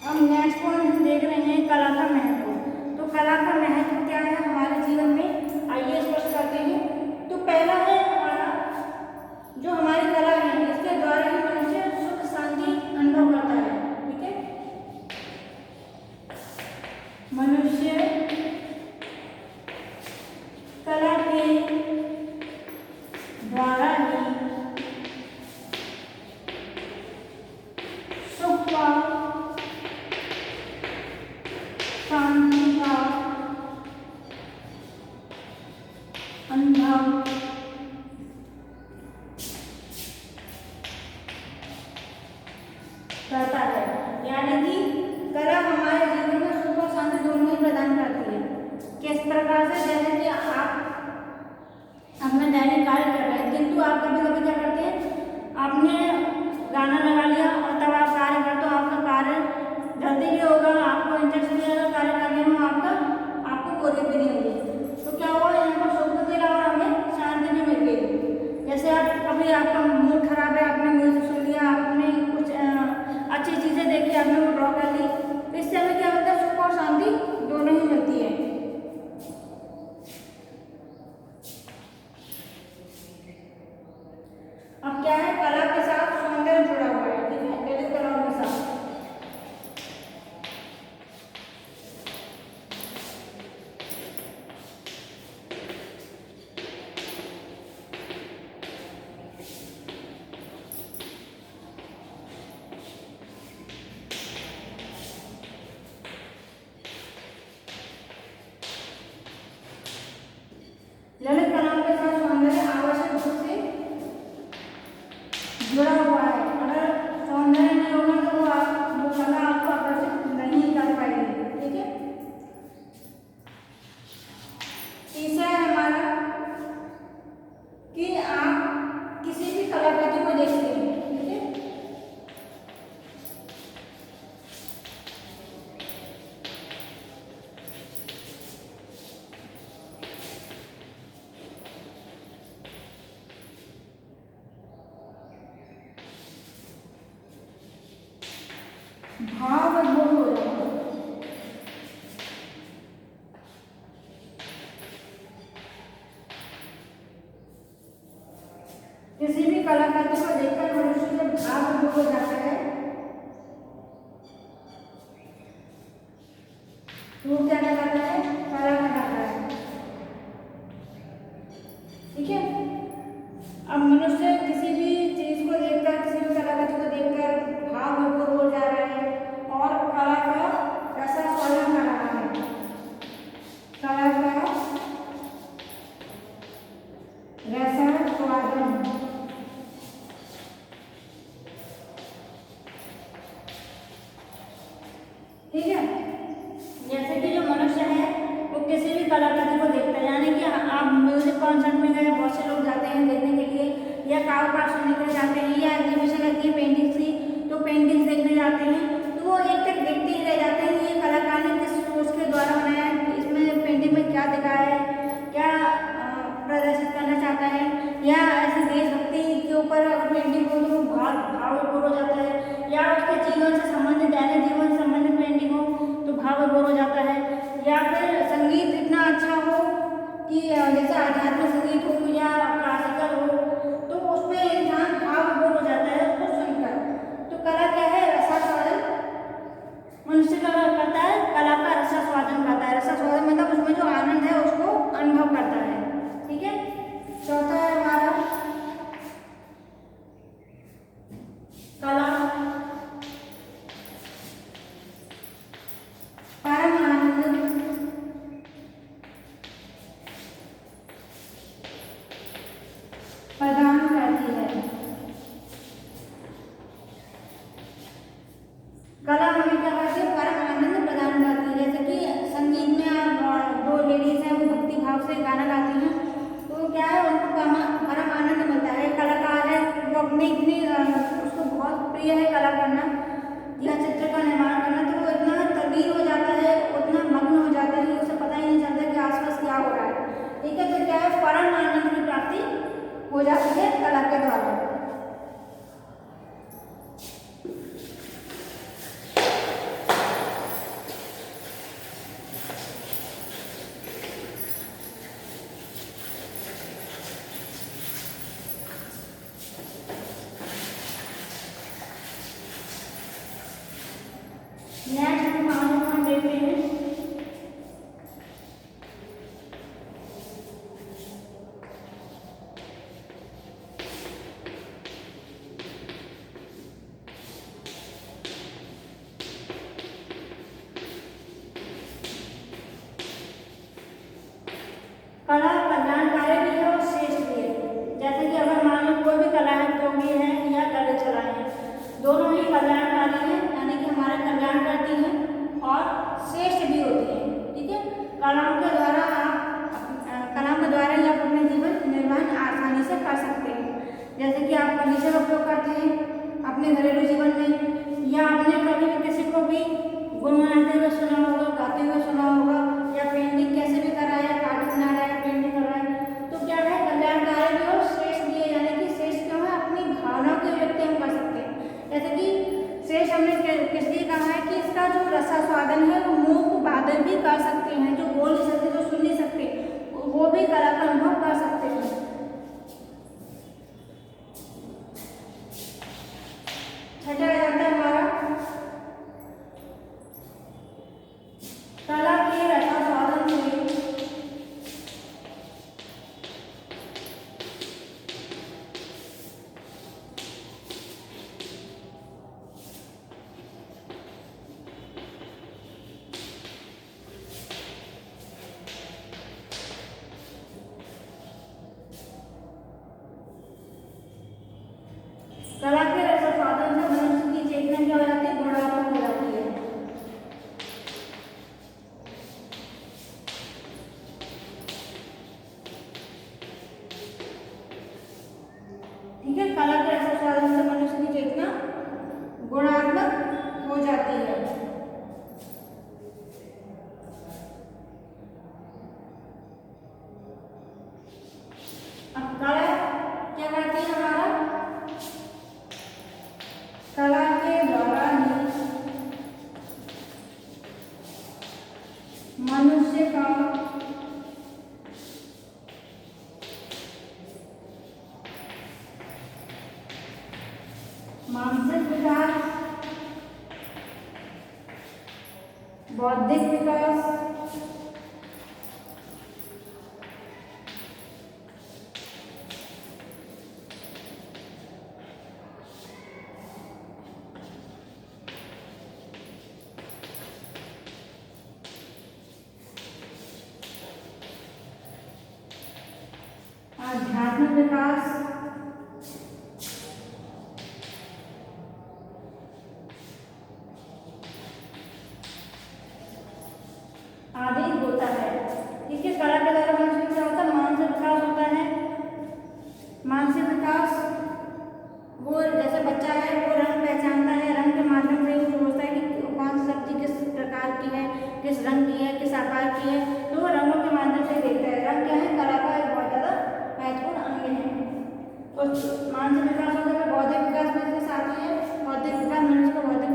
हम next point हम देख रहे हैं कला का महत्व। तो कला का महत्व क्या है हमारे जीवन में, आइए स्पष्ट करते हैं। तो पहला है हमारा जो हमारी कला है इसके द्वारा ही मनुष्य सुख शांति अनुभव करता है। ठीक है, मनुष्य कला के द्वारा ही सुख का शांति का अनुभव करता है। यानी कि कला हमारे जीवन में सुख और शांति दोनों ही प्रदान करती है। किस प्रकार से, जैसे कि आप अपना दैनिक कार्य कर रहे हैं किंतु आप कभी कभी क्या करते हैं, आपने गाना लगा लिया और तब आप कार्य करते हो, आपका कार्य जल्दी भी होगा, आपको इंटरेस्ट भी आएगा कार्य करने में, आपको बोरियत भी नहीं होगी। तो क्या हुआ, यहाँ पर सुख भी मिला और हमें शांति भी मिल गई। जैसे आप कभी आपका मूड खराब है, आपने म्यूजिक सुन लिया, आपने कुछ अच्छी चीज़ें देखी, आपने वो ड्रॉ कर ली, तो इससे हमें क्या होता है, सुख और शांति दोनों ही मिलती है। अब क्या है, कला के साथ सौंदर्य जुड़ा हुआ है। ठीक है, ललित कलाओं के साथ ललित कलाओं के साथ सौंदर्य आवश्यक रूप से जुड़ा हुआ है। अगर सौंदर्य नहीं होगा तो वो कला आपको आकर्षित नहीं कर पाएगी। ठीक है, तीसरा है हमारा कि आप किसी भी कलाकृति को देखते हैं। ठीक है, भाव विभोर हो जाता है। किसी भी कलाकृति को देखकर मनुष्य जब भाव विभोर हो जाता है तो वो क्या कहलाता है, कला कहलाता है। ठीक है, अब मनुष्य किसी भी चीज को देखकर, किसी भी कलाकृति को देखकर भाव विभोर हो जा रहा है और कला का रसास्वादन कर रहा है। कला का रसास्वादन, ठीक है, जैसे कि जो मनुष्य है वो किसी भी कलाकृति को देखता है। यानी कि आप म्यूजिक कॉन्सर्ट में गए, बहुत से लोग जाते हैं देखने के लिए, या काव्य पाठ सुनने के लिए जाते हैं, या एग्जीबिशन लगती है पेंटिंग्स की तो पेंटिंग्स देखने जाते हैं, तो वो एक तक देखते ही रह जाते हैं ये कलाकार ने किस सोच के द्वारा बनाया है, इसमें पेंटिंग में क्या दिखाया है, क्या प्रदर्शित करना चाहता है, या ऐसे देशभक्ति के ऊपर अगर पेंटिंग हो तो भाव विभोर हो जाता है, या उसके जीवन से संबंधित, दैनिक जीवन से संबंधित पेंटिंग हो तो भाव विभोर हो जाता है, या फिर संगीत इतना अच्छा हो कि जैसे आध्यात्मिक संगीत हो या क्लासिकल हो तो उसमें इंसान भाव विभोर हो जाता है उसको सुनकर। तो कला क्या है, रसास्वादन। मनुष्य का करता है, कला का रसास्वादन करता है। रसास्वादन मतलब उसमें जो आनंद है उसको अनुभव करता है। ठीक है, चौथा है हमारा कला परम आनंद प्रदान करती है। कला हमें क्या करती है, परम आनंद प्रदान करती है। जैसे कि संगीत में आप दो लेडीज हैं वो भक्ति भाव से गाना गाती हैं तो क्या है, उनको परम आनंद मिलता है। कलाकार है वो अपने इतनी उसको बहुत प्रिय है कला करना या चित्र का निर्माण करना, तो वो इतना तल्लीन हो जाता है, उतना मग्न हो जाता है कि उसे पता ही नहीं चलता कि आसपास क्या हो रहा है। ठीक है, तो क्या है, परम आनंद की प्राप्ति हो जाती है कला के द्वारा। नेक्स्ट हम देखते हैं कला कल्याणकारी भी है और श्रेष्ठ भी है। जैसे कि अगर मान लो कोई भी कलाकृति है या गले चलाए हैं, दोनों ही कल्याणकारी हैं, यानी कि हमारा कल्याण करती हैं और श्रेष्ठ भी होती हैं। ठीक है, कलाओं के द्वारा ही आप अपने जीवन निर्वाह आसानी से कर सकते हैं। जैसे कि आप फर्नीचर का उपयोग करते हैं अपने घरेलू जीवन में, या आपने कभी भी किसी को भी गुनगुनाते हुए सुना होगा, गाते हुए सुना होगा, या पेंटिंग कैसे भी कर रहा है, कार्ड बना रहा है, पेंटिंग कर रहा है, तो क्या है कल्याणकारी भी और श्रेष्ठ भी है। यानी कि श्रेष्ठ क्यों है, अपनी भावनाओं की अभिव्यक्ति हम कर सकते हैं। जैसे कि श्रेष्ठ हमने किस लिए कहा है कि इसका जो रसास्वादन है वो मूक बादल भी कर सकते हैं, जो बोल नहीं सकते, जो सुन नहीं सकते, वो भी कला का अनुभव कर सकते हैं। छठा आ जाता है हमारा कला के रसास्वादन से कला के रसास्वादन से मनुष्य की चेतना क्या हो जाती है, गुणात्मक हो जाती है। ठीक है, कला के रसास्वादन से मनुष्य की चेतना गुणात्मक हो जाती है। अब कला क्या करती है, हमारा कला के द्वारा ही मनुष्य का मानसिक विकास, बौद्धिक विकास, आध्यात्मिक विकास, आदि होता है। ठीक है, कला के द्वारा मनुष्य क्या होता है, मानसिक विकास होता है। मानसिक विकास, वो जैसे बच्चा है वो रंग पहचानता है, रंग के माध्यम से वो सोचता है कि कौन सी सब्जी किस प्रकार की है, किस रंग की है, किस आकार की है, तो वो रंगों के माध्यम से देखता है। रंग क्या है, कला का एक बहुत ज़्यादा महत्वपूर्ण अंग है। तो मानसिक विकास होता है, बौद्धिक विकास भी इसके साथ ही है। बौद्धिक विकास मनुष्य का बौद्धिक